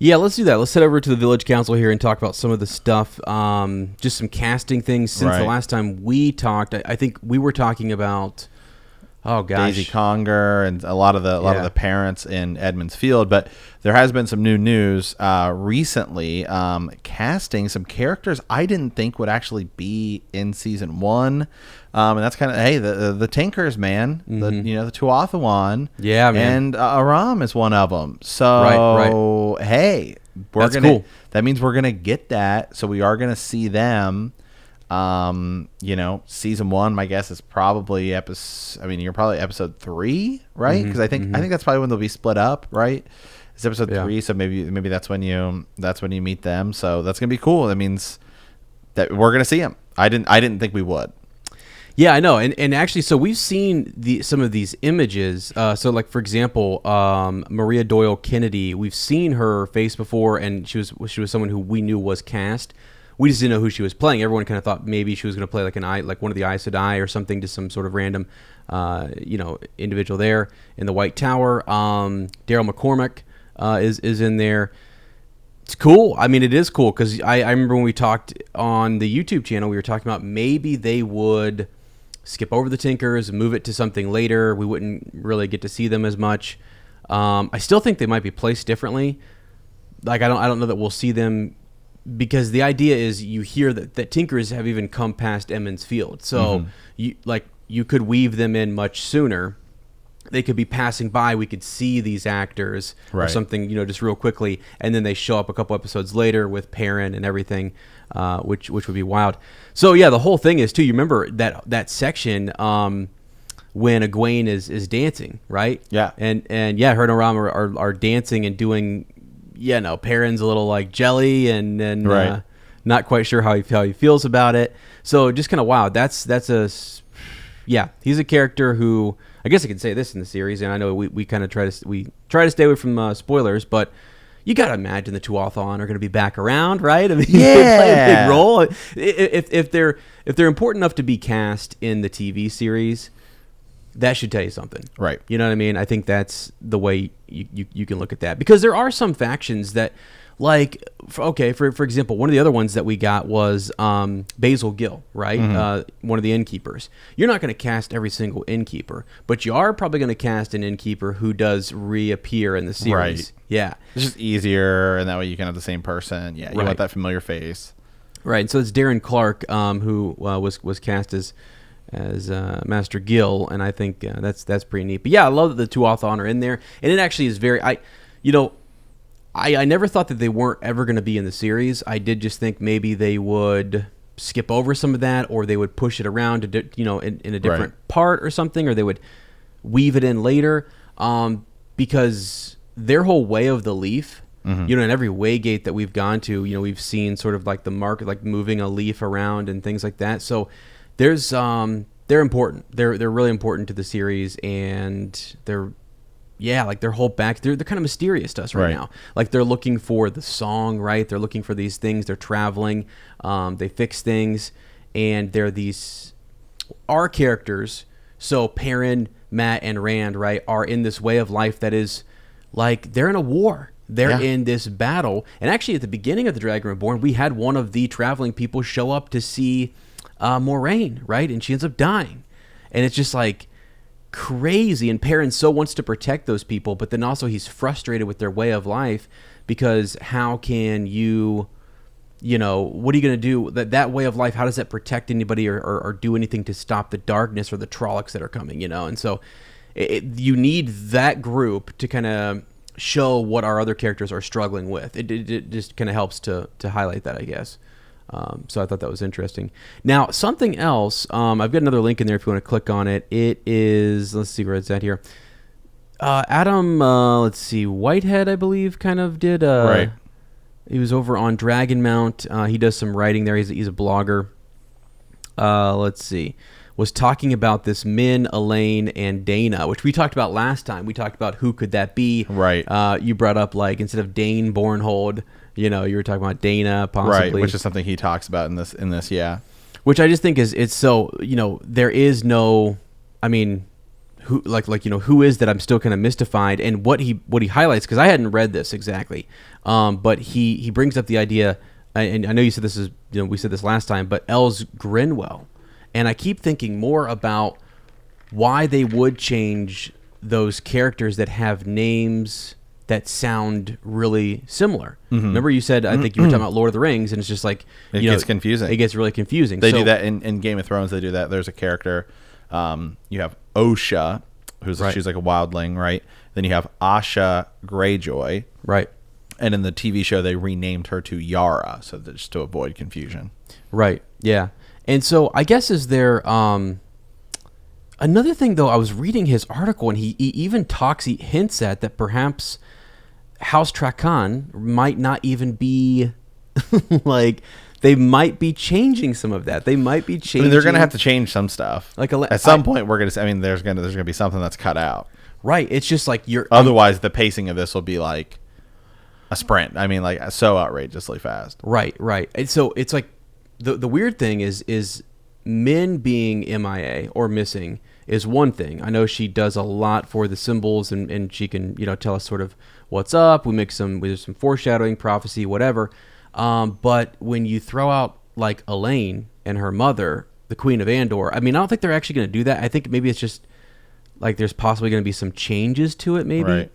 Yeah, let's do that. Let's head over to the Village Council here and talk about some of the stuff, just some casting things since the last time we talked. I think we were talking about, oh gosh, Daisy Conger and a lot of the parents in Edmonds Field. But there has been some new news recently, casting some characters I didn't think would actually be in season 1. And that's kind of, hey, the Tinkers, man, the Tuatha'an, man, and Aram is one of them. So hey, cool. That means we're gonna get that. So we are gonna see them. Season 1, my guess is probably you're probably episode 3, right? Because I think that's probably when they'll be split up, right? It's episode 3, so maybe that's when you meet them. So that's gonna be cool. That means that we're gonna see them. I didn't think we would. Yeah, I know, and actually, so we've seen some of these images. So, like for example, Maria Doyle Kennedy, we've seen her face before, and she was someone who we knew was cast. We just didn't know who she was playing. Everyone kind of thought maybe she was going to play like one of the Aes Sedai or something, just some sort of random, individual there in the White Tower. Daryl McCormack is in there. It's cool. I mean, it is cool because I remember when we talked on the YouTube channel, we were talking about maybe they would skip over the Tinkers and move it to something later. We wouldn't really get to see them as much. I still think they might be placed differently. Like I don't know that we'll see them, because the idea is you hear that Tinkers have even come past Edmonds Field. So you could weave them in much sooner. They could be passing by. We could see these actors or something, just real quickly, and then they show up a couple episodes later with Perrin and everything, which would be wild. So yeah, the whole thing is too. You remember that section when Egwene is dancing, right? Yeah, and her and Aram are dancing and doing. Yeah, no, Perrin's a little like jelly and not quite sure how he feels about it. So just kind of wow. That's he's a character who, I guess I can say this in the series, and I know we kind of try to stay away from spoilers, but you got to imagine the Tuatha'an are going to be back around, right? I mean, they play a big role. If they're important enough to be cast in the TV series, that should tell you something, right? You know what I mean? I think that's the way you can look at that, because there are some factions that, like, for example, one of the other ones that we got was Basil Gill, right? One of the innkeepers. You're not going to cast every single innkeeper, but you are probably going to cast an innkeeper who does reappear in the series. Right. Yeah, it's just easier, and that way you can have the same person. Yeah, you want that familiar face, right? And so it's Darren Clark, who was cast as Master Gill, and I think that's pretty neat. But yeah, I love that the Tuatha'an are in there, and it actually is very. I never thought that they weren't ever going to be in the series. I did just think maybe they would skip over some of that, or they would push it around to in a different part or something, or they would weave it in later, because their whole way of the leaf. In every waygate that we've gone to, we've seen sort of like the market, like moving a leaf around and things like that. So there's they're important. They're really important to the series, and they're their whole back. They're kind of mysterious to us right now. Like they're looking for the song, right? They're looking for these things. They're traveling. They fix things, and they're our characters. So Perrin, Matt, and Rand, right, are in this way of life that is like they're in a war. They're in this battle. And actually, at the beginning of The Dragon Reborn, we had one of the traveling people show up to see Moraine, right? And she ends up dying. And it's just like crazy. And Perrin so wants to protect those people, but then also he's frustrated with their way of life, because how can you, what are you going to do? That way of life, how does that protect anybody or do anything to stop the darkness or the Trollocs that are coming, And so you need that group to kind of show what our other characters are struggling with. It just kind of helps to highlight that, I guess. So I thought that was interesting. Now, something else, I've got another link in there if you want to click on it. It is, let's see where it's at here. Adam, let's see, Whitehead, I believe, kind of did. He was over on Dragonmount. He does some writing there. He's a blogger. Let's see. Was talking about this Min, Elaine, and Dana, which we talked about last time. We talked about who could that be. Right. You brought up, like, instead of Dane Bornhold, you were talking about Dana, possibly. Right, which is something he talks about in this, yeah. Which I just think it's so, there is no, I mean, who is that? I'm still kind of mystified. And what he highlights, because I hadn't read this exactly, but he brings up the idea, and I know you said this is, we said this last time, but Els Grinwell, and I keep thinking more about why they would change those characters that have names that sound really similar. Mm-hmm. Remember you said, I think you were talking about Lord of the Rings, and it's just like, it gets confusing. It gets really confusing. They do that in Game of Thrones. They do that. There's a character, you have Osha, she's like a wildling, right? Then you have Asha Greyjoy. Right. And in the TV show, they renamed her to Yara, so just to avoid confusion. Right. Yeah. And so I guess is there another thing, though? I was reading his article, and he even he hints at that perhaps House Trakan might not even be like, they might be changing some of that. They might be changing. They're going to have to change some stuff. Like at some point, we're going to. There's going to be something that's cut out. Right. It's just like Otherwise, the pacing of this will be like a sprint. Like so outrageously fast. Right. Right. And so it's like the weird thing is Min being MIA or missing is one thing. I know she does a lot for the symbols, and she can tell us sort of what's up. There's some foreshadowing, prophecy, whatever. But when you throw out like Elaine and her mother, the Queen of Andor, I don't think they're actually going to do that. I think maybe it's just like there's possibly going to be some changes to it, maybe. Right.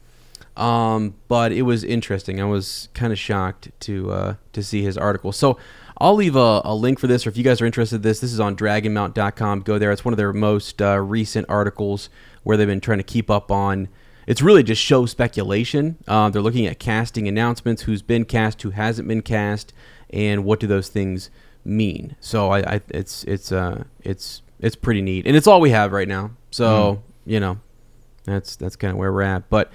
But it was interesting. I was kind of shocked to see his article. So I'll leave a link for this, or if you guys are interested in this is on dragonmount.com. Go there. It's one of their most recent articles where they've been trying to keep up on. It's really just show speculation. They're looking at casting announcements, who's been cast, who hasn't been cast, and what do those things mean. So it's pretty neat, and it's all we have right now. So that's kind of where we're at. But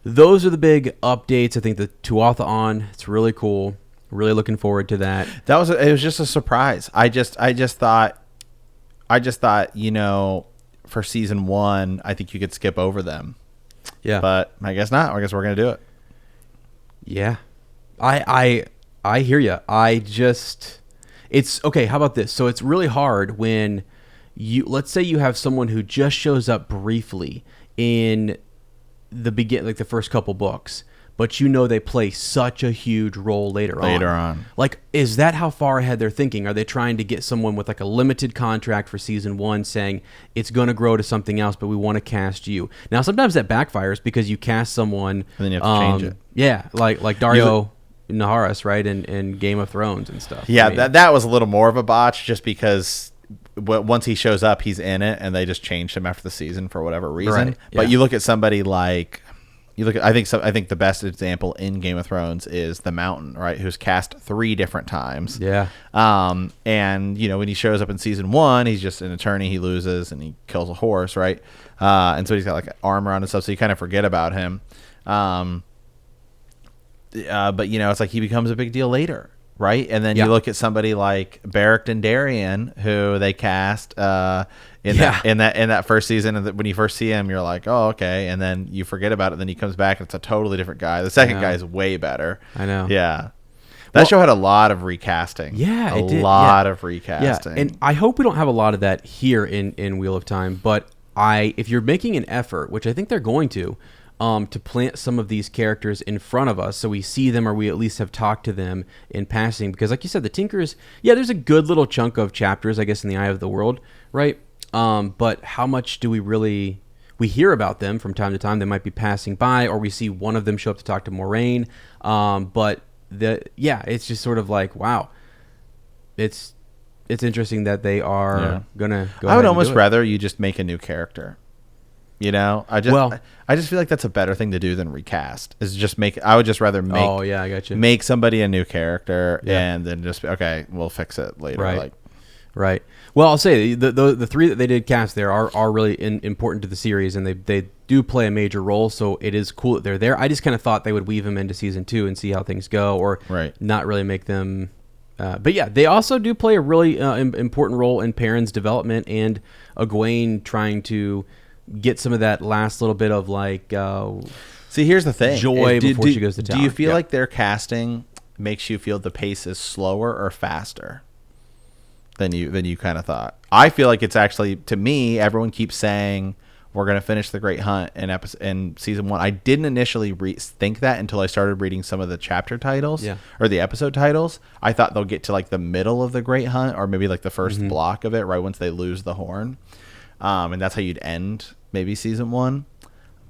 those are the big updates. I think the Tuatha'an, it's really cool. Really looking forward to that. It was just a surprise. I just thought, for season 1, I think you could skip over them. Yeah. But I guess not. I guess we're going to do it. Yeah. I hear you. It's okay. How about this? So it's really hard when let's say you have someone who just shows up briefly in the first couple books, but they play such a huge role later on. Like, is that how far ahead they're thinking? Are they trying to get someone with like a limited contract for season 1 saying it's going to grow to something else, but we want to cast you? Now, sometimes that backfires because you cast someone and then you have to change it. Yeah, like Dario Naharis, right, in Game of Thrones and stuff. Yeah, that was a little more of a botch just because once he shows up, he's in it, and they just changed him after the season for whatever reason. Right, yeah. But you look at somebody like... I think the best example in Game of Thrones is the Mountain, right? Who's cast 3 different times. Yeah. And when he shows up in season 1, he's just an attorney. He loses and he kills a horse, right? And so he's got like armor on and stuff, so you kind of forget about him. But it's like he becomes a big deal later, right? And then you look at somebody like Beric Dondarrion, who they cast in that first season, and when you first see him, you're like, oh, okay, and then you forget about it. Then he comes back, and it's a totally different guy. The second guy is way better. I know. Yeah, that show had a lot of recasting. Yeah, it did. A lot of recasting. Yeah, and I hope we don't have a lot of that here in Wheel of Time. But if you're making an effort, which I think they're going to plant some of these characters in front of us so we see them, or we at least have talked to them in passing, because like you said, the Tinkers, there's a good little chunk of chapters, I guess, in the Eye of the World, right? But how much do we hear about them from time to time? They might be passing by, or we see one of them show up to talk to Moraine. But it's just sort of like, wow, it's interesting that they are gonna go. I would almost rather you just make a new character. I just feel like that's a better thing to do than recast. I would just rather make. Oh yeah, I got you. Make somebody a new character, and then just we'll fix it later. Right. Right. Well, I'll say the 3 that they did cast there are really important to the series, and they do play a major role. So it is cool that they're there. I just kind of thought they would weave them into season 2 and see how things go, or not really make them. But yeah, they also do play a really important role in Perrin's development, and Egwene trying to get some of that last little bit of like. See, here's the thing: joy before she goes to town. Do you feel like their casting makes you feel the pace is slower or faster than you kind of thought? I feel like it's actually, to me, everyone keeps saying we're going to finish the Great Hunt in season 1. I didn't initially think that until I started reading some of the chapter titles or the episode titles. I thought they'll get to like the middle of the Great Hunt, or maybe like the first block of it, right once they lose the horn. And that's how you'd end maybe season 1.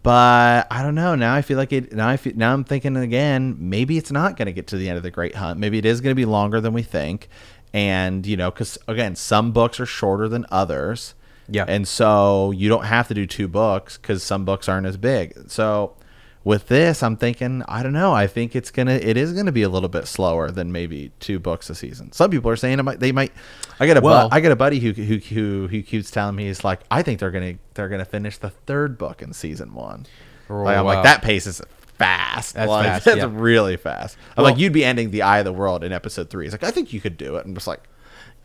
But I don't know. Now I feel like it. Now I'm thinking again. Maybe it's not going to get to the end of the Great Hunt. Maybe it is going to be longer than we think. And because again, some books are shorter than others. Yeah. And so you don't have to do 2 books because some books aren't as big. So with this, I'm thinking, I don't know. I think it is gonna be a little bit slower than maybe 2 books a season. Some people are saying they might. I got a buddy who keeps telling me, he's like, I think they're gonna finish the 3rd book in season 1. I'm like, that pace is fast. That's like, fast. That's really fast. I'm like, you'd be ending the Eye of the World in episode 3. He's like, I think you could do it. I'm just like,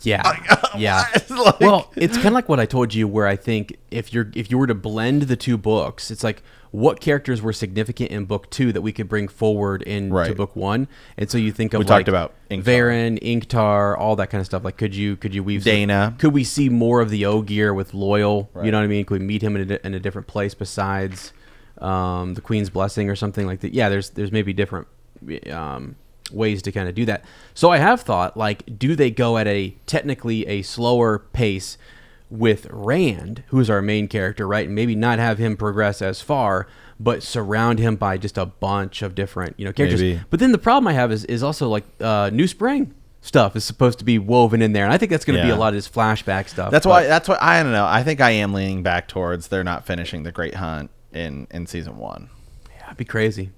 yeah, yeah. Like, well, it's kind of like what I told you, where I think if you were to blend the 2 books, it's like, what characters were significant in book 2 that we could bring forward into book 1? And so you think of, we talked about Varen, Inktar, all that kind of stuff. Like, could you weave Dana? Could we see more of the Ogier with Loyal? Right. You know what I mean? Could we meet him in a different place besides the Queen's Blessing or something like that? Yeah, there's maybe different ways to kind of do that. So I have thought, like, do they go at technically a slower pace with Rand, who's our main character, right? And maybe not have him progress as far, but surround him by just a bunch of different, characters. Maybe. But then the problem I have is also like New Spring stuff is supposed to be woven in there, and I think that's going to be a lot of his flashback stuff. That's why I don't know. I think I am leaning back towards they're not finishing the Great Hunt in season 1. Yeah, it'd be crazy.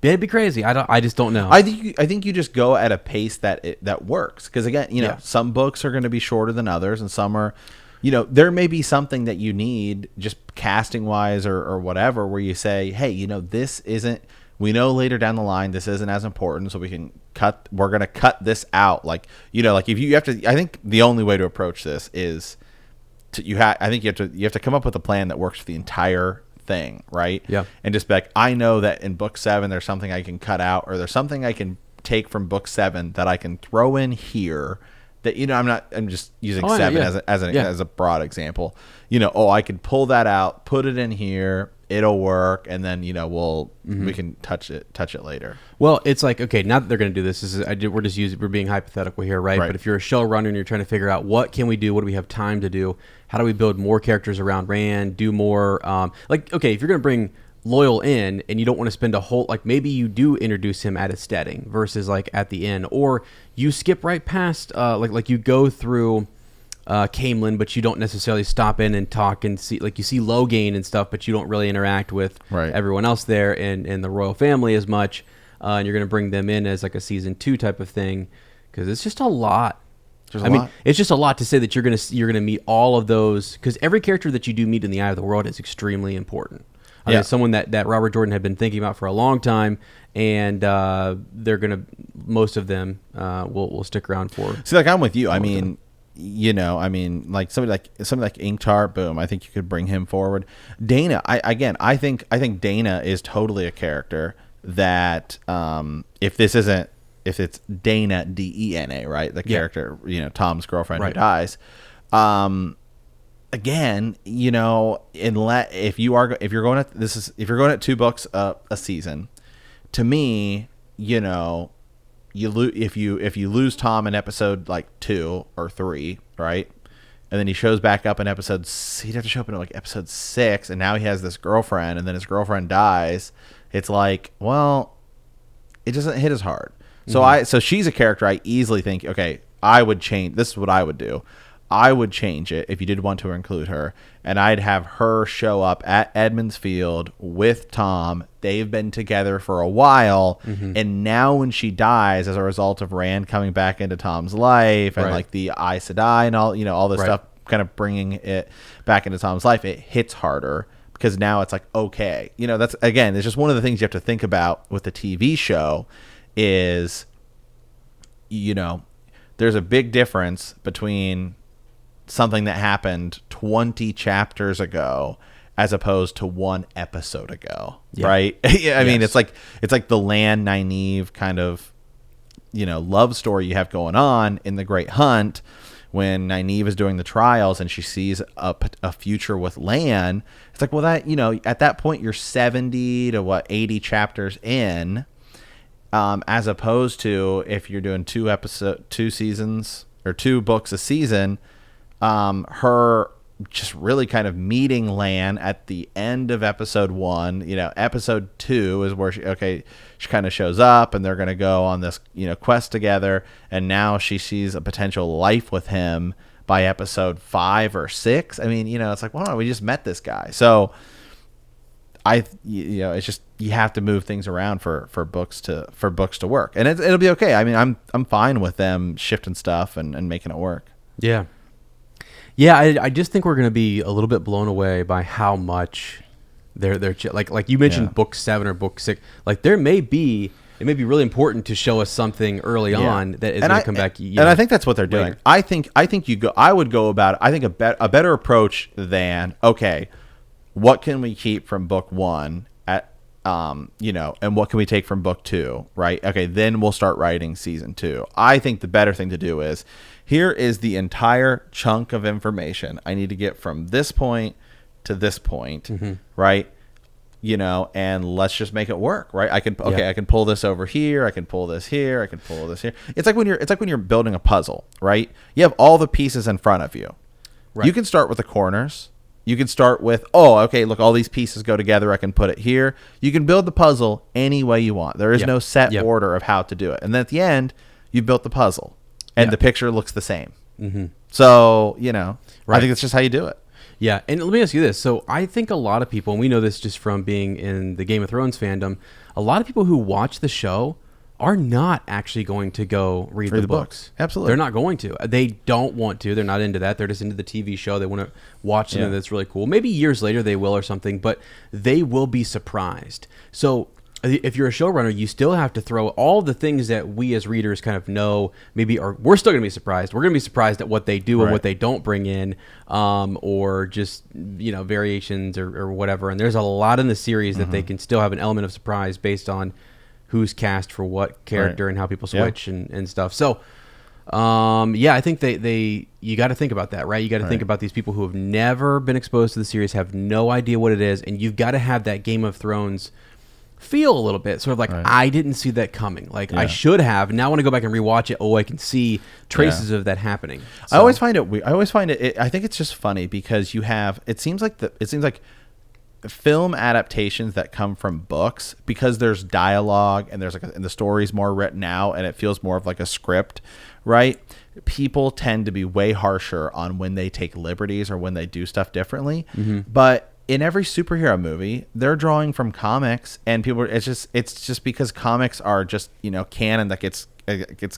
It'd be crazy. I just don't know. I think you just go at a pace that works, because again, some books are going to be shorter than others, and some are, there may be something that you need just casting wise or whatever, where you say, hey, this isn't. We know later down the line this isn't as important, so we're going to cut this out. Like like if you have to. I think the only way to approach this is you have to come up with a plan that works for the entire thing, right? Yeah. And just be like, I know that in book 7 there's something I can cut out, or there's something I can take from book 7 that I can throw in here that I'm just using 7 as a broad example. I could pull that out, put it in here, it'll work, and then we can touch it later. Well, it's like, okay, not that they're going to do this. We're being hypothetical here, right? But if you're a showrunner and you're trying to figure out what can we do, what do we have time to do, how do we build more characters around Rand, do more if you're going to bring Loyal in and you don't want to spend a whole, like, maybe you do introduce him at his steading versus like at the end, or you skip right past like you go through Camelin, but you don't necessarily stop in and talk and see, like, you see Logain and stuff, but you don't really interact with everyone else there and the royal family as much, and you're going to bring them in as like a season 2 type of thing, because it's just a lot. It's just a lot to say that you're gonna meet all of those, because every character that you do meet in the Eye of the World is extremely important. It's someone that Robert Jordan had been thinking about for a long time, and most of them will stick around for. See, like, I'm with you. I mean, like somebody like Inktar, boom, I think you could bring him forward. Dana, I think Dana is totally a character that if it's Dana, Dena, right? The character, Tom's girlfriend who dies. Again, if you're going at 2 books a season, to me, if you lose Tom in episode like 2 or 3, right? And then he shows back up in he'd have to show up in like episode 6, and now he has this girlfriend, and then his girlfriend dies. It's like, well, it doesn't hit as hard. So she's a character I easily think, okay, I would change. This is what I would do. I would change it if you did want to include her, and I'd have her show up at Edmund's Field with Tom. They've been together for a while, and now when she dies as a result of Rand coming back into Tom's life and like the Aes Sedai and all this stuff, kind of bringing it back into Tom's life, it hits harder, because now it's like, okay, that's, again, it's just one of the things you have to think about with the TV show is, there's a big difference between something that happened 20 chapters ago as opposed to 1 episode ago, right? I mean, it's like the Lan Nynaeve kind of, love story you have going on in The Great Hunt, when Nynaeve is doing the trials and she sees a future with Lan, it's like, well, that, at that point you're 70 to 80 chapters in, as opposed to if you're doing 2 seasons or 2 books a season, her just really kind of meeting Lan at the end of episode 1. Episode 2 is where she kind of shows up and they're going to go on this, quest together. And now she sees a potential life with him by episode 5 or 6. I mean, it's like, well, we just met this guy. So it's just, you have to move things around for books to work, and it'll be okay. I mean, I'm fine with them shifting stuff and making it work. Yeah. Yeah, I just think we're going to be a little bit blown away by how much they're like you mentioned, book 7 or book 6. Like it may be really important to show us something early on that is going to come back. And I think that's what they're doing. Later. I would go about it. I think a better approach than, okay, what can we keep from book 1 and what can we take from book 2, right? Okay, then we'll start writing season 2. I think the better thing to do is, here is the entire chunk of information I need to get from this point to this point, right? And let's just make it work, right? I can pull this over here, I can pull this here, I can pull this here. It's like when you're building a puzzle, right? You have all the pieces in front of you. Right. You can start with the corners. You can start with, look, all these pieces go together. I can put it here. You can build the puzzle any way you want. There is no set order of how to do it. And then at the end, you've built the puzzle, and the picture looks the same. Mm-hmm. So, I think that's just how you do it. Yeah, and let me ask you this. So I think a lot of people, and we know this just from being in the Game of Thrones fandom, a lot of people who watch the show are not actually going to go read the books. Absolutely. They're not going to. They don't want to. They're not into that. They're just into the TV show. They want to watch something that's really cool. Maybe years later they will or something, but they will be surprised. So if you're a showrunner, you still have to throw all the things that we as readers kind of know, we're still going to be surprised. We're going to be surprised at what they do and what they don't bring in, or just, variations or whatever. And there's a lot in the series that they can still have an element of surprise based on who's cast for what character and how people switch and stuff. So, I think you got to think about that, right? You got to think about these people who have never been exposed to the series, have no idea what it is, and you've got to have that Game of Thrones feel a little bit, sort of like, I didn't see that coming. Like, I should have. Now I want to go back and rewatch it. I can see traces of that happening. So, I always find it weird. I think it's just funny because it seems like film adaptations that come from books, because there's dialogue and and the story's more written out and it feels more of like a script, right? People tend to be way harsher on when they take liberties or when they do stuff differently. But in every superhero movie, they're drawing from comics, and people, it's just because comics are just, canon that gets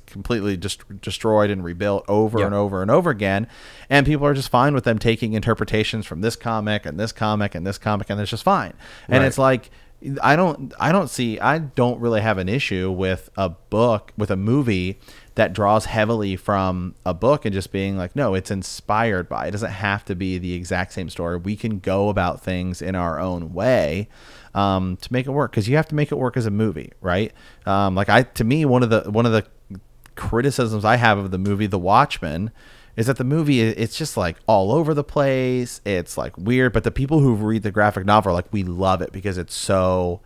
completely destroyed and rebuilt over and over and over again, and people are just fine with them taking interpretations from this comic and this comic and this comic, and it's just fine. And it's like, I don't really have an issue with a movie that draws heavily from a book and just being like, no, it's inspired by. It doesn't have to be the exact same story. We can go about things in our own way to make it work, because you have to make it work as a movie, right? To me, one of the criticisms I have of the movie The Watchmen is that the movie, it's just like all over the place. It's like weird, but the people who read the graphic novel are like, we love it because it's so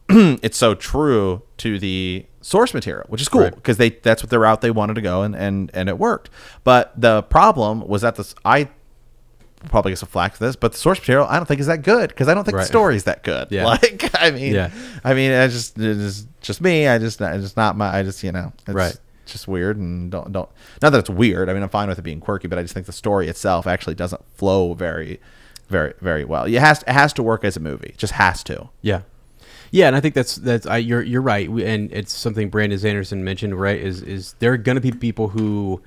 it's so true to the source material, which is cool, because that's what the route they wanted to go, and it worked. But the problem was that I probably get some flack for this, but the source material I don't think is that good, because I don't think the story is that good. It's just me. It's just weird, and don't not that it's weird. I mean, I'm fine with it being quirky, but I just think the story itself actually doesn't flow very, very, very well. It has to work as a movie. It just has to. Yeah, and I think you're right, and it's something Brandon Sanderson mentioned, right? Is there going to be people who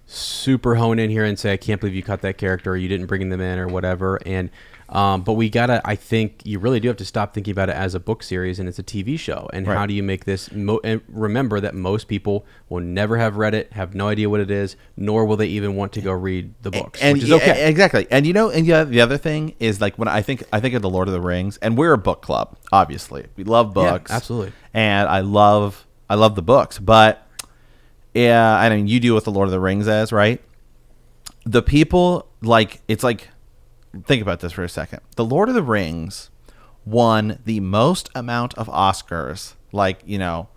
super hone in here and say, I can't believe you cut that character, or you didn't bring them in, or whatever, and but I think you really do have to stop thinking about it as a book series, and it's a TV show, and how do you make this, and remember that most people will never have read it, have no idea what it is, nor will they even want to go read the books, which is okay. Exactly. And the other thing is, like, when I think of the Lord of the Rings, and we're a book club, obviously. We love books. Yeah, absolutely. And I love the books, but I mean, you deal with the Lord of the Rings as, right? the people, like, it's like, think about this for a second. The Lord of the Rings won the most amount of Oscars, like, you know,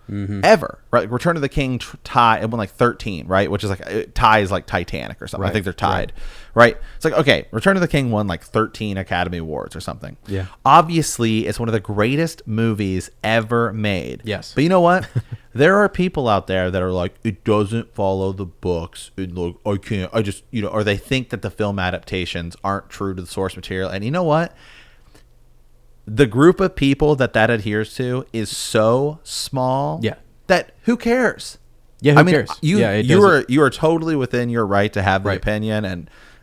ever, right? Return of the King tie, it won like 13, right? Which is like, it ties like Titanic or something. Right, I think they're tied, right? It's like, okay, Return of the King won like 13 Academy Awards or something. Yeah. Obviously, it's one of the greatest movies ever made. Yes. But you know what? There are people out there that are like, it doesn't follow the books. I can't, I just, you know, or they think that the film adaptations aren't true to the source material. And you know what? The group of people that adheres to is so small that who cares? Yeah, who cares? You are totally within your right to have the opinion,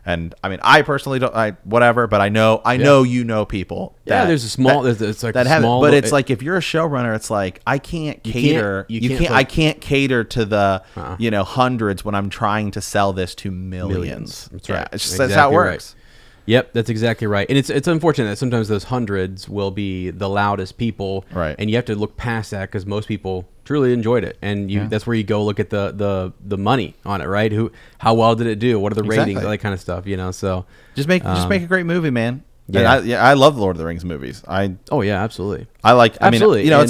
and I mean, I personally don't, whatever, but I know you know people. There's a small, it's like that a have small, it, but it's like if you're a showrunner, it's like I can't cater. I can't cater to the you know, hundreds when I'm trying to sell this to millions. That's right. It's just, that's how it works. Right. Yep, that's exactly right. And it's unfortunate that sometimes those hundreds will be the loudest people, right? And you have to look past that because most people truly enjoyed it, and that's where you go look at the money on it, right? How well did it do? What are the ratings? All that kind of stuff, you know. So just make a great movie, man. Yeah, I love the Lord of the Rings movies. Absolutely. I like. Absolutely. I mean, you know,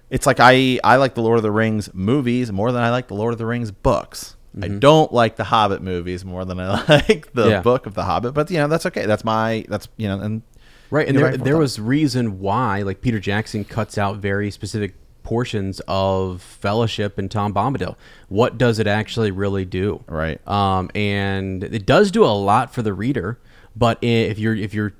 it's like I like the Lord of the Rings movies more than I like the Lord of the Rings books. I don't like the Hobbit movies more than I like the book of the Hobbit, but you know, that's okay. That's you know, and right. And there was reason why, like, Peter Jackson cuts out very specific portions of Fellowship and Tom Bombadil. What does it actually really do? Right. And it does do a lot for the reader, but if you're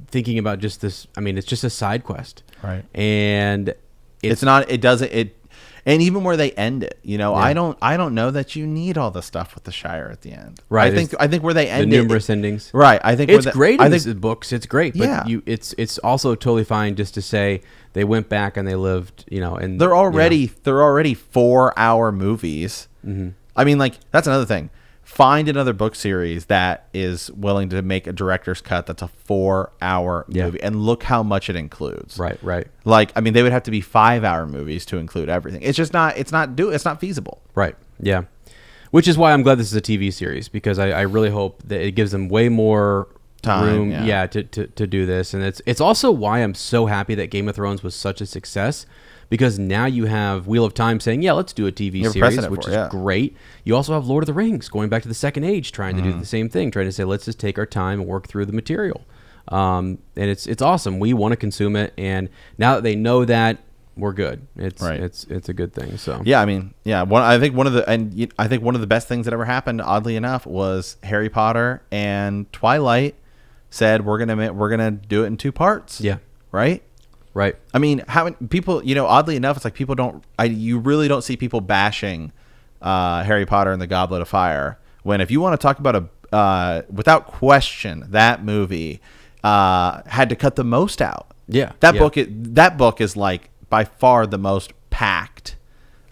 thinking about just this, I mean, it's just a side quest. Right. And it's not. It doesn't. It. And even where they end it, you know, I don't know that you need all the stuff with the Shire at the end. Right. I think where they end the numerous endings. Right. I think it's great in the books. It's great, but yeah. It's also totally fine just to say they went back and they lived, you know, and they're already 4-hour movies. Mm-hmm. I mean, like, that's another thing. Find another book series that is willing to make a director's cut that's a 4-hour movie, and look how much it includes. Right. Like, I mean, they would have to be 5-hour movies to include everything. It's just not. It's not feasible. Right. Yeah. Which is why I'm glad this is a TV series, because I really hope that it gives them way more time, room, to do this, and it's also why I'm so happy that Game of Thrones was such a success. Because now you have Wheel of Time saying, yeah, let's do a TV series, which is great. You also have Lord of the Rings going back to the Second Age, trying to do the same thing, trying to say, let's just take our time and work through the material. And it's awesome. We want to consume it, and now that they know that, we're good. It's a good thing. So yeah, I mean, yeah. I think one of the best things that ever happened, oddly enough, was Harry Potter and Twilight said we're gonna do it in 2 parts. Yeah. Right. Right. I mean, how many people, you know, oddly enough, it's like people you really don't see people bashing Harry Potter and the Goblet of Fire, when if you want to talk about without question, that movie had to cut the most out. Yeah. That book is like by far the most packed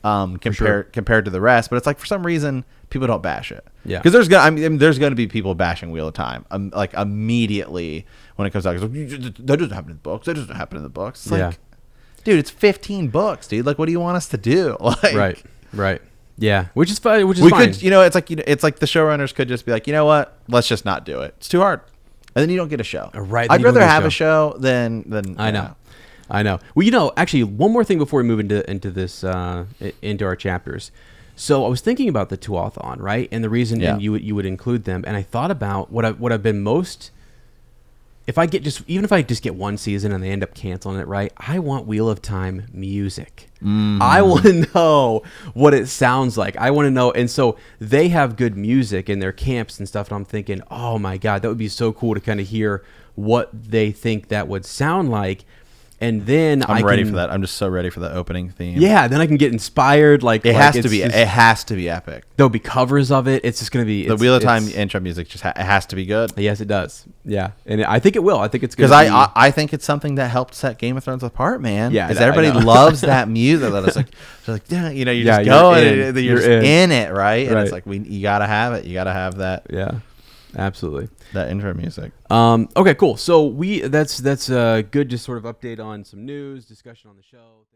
compared to the rest, but it's like for some reason people don't bash it. Yeah. Because there's going to be people bashing Wheel of Time like immediately when it comes out. That doesn't happen in the books. That doesn't happen in the books. It's like, dude, it's 15 books, dude. Like, what do you want us to do? Like, right. Yeah, which is fine. Fine. Could, you know, it's like the showrunners could just be like, you know what? Let's just not do it. It's too hard, and then you don't get a show. Right. I'd rather have a show than I know. Well, you know, actually, one more thing before we move into this into our chapters. So I was thinking about the Tuatha'an, right, and the reason you would include them, and I thought about what I've been most. If I just get one season and they end up canceling it, right? I want Wheel of Time music. I want to know what it sounds like. I want to know, and so they have good music in their camps and stuff. And I'm thinking, oh my god, that would be so cool to kind of hear what they think that would sound like. And then I'm ready for that. I'm just so ready for the opening theme. Yeah, then I can get inspired. It has to be. It has to be epic. There'll be covers of it. It's just going to be the Wheel of Time intro music. Just it has to be good. Yes, it does. Yeah, and I think it will. I think it's good because I think it's something that helped set Game of Thrones apart, man. Yeah, because everybody loves that music. That it's like, yeah, you know, you just go and you're just in it, right? And it's like you gotta have it. You gotta have that. Yeah. Absolutely. That intro music. Okay, cool. So that's a good just sort of update on some news, discussion on the show.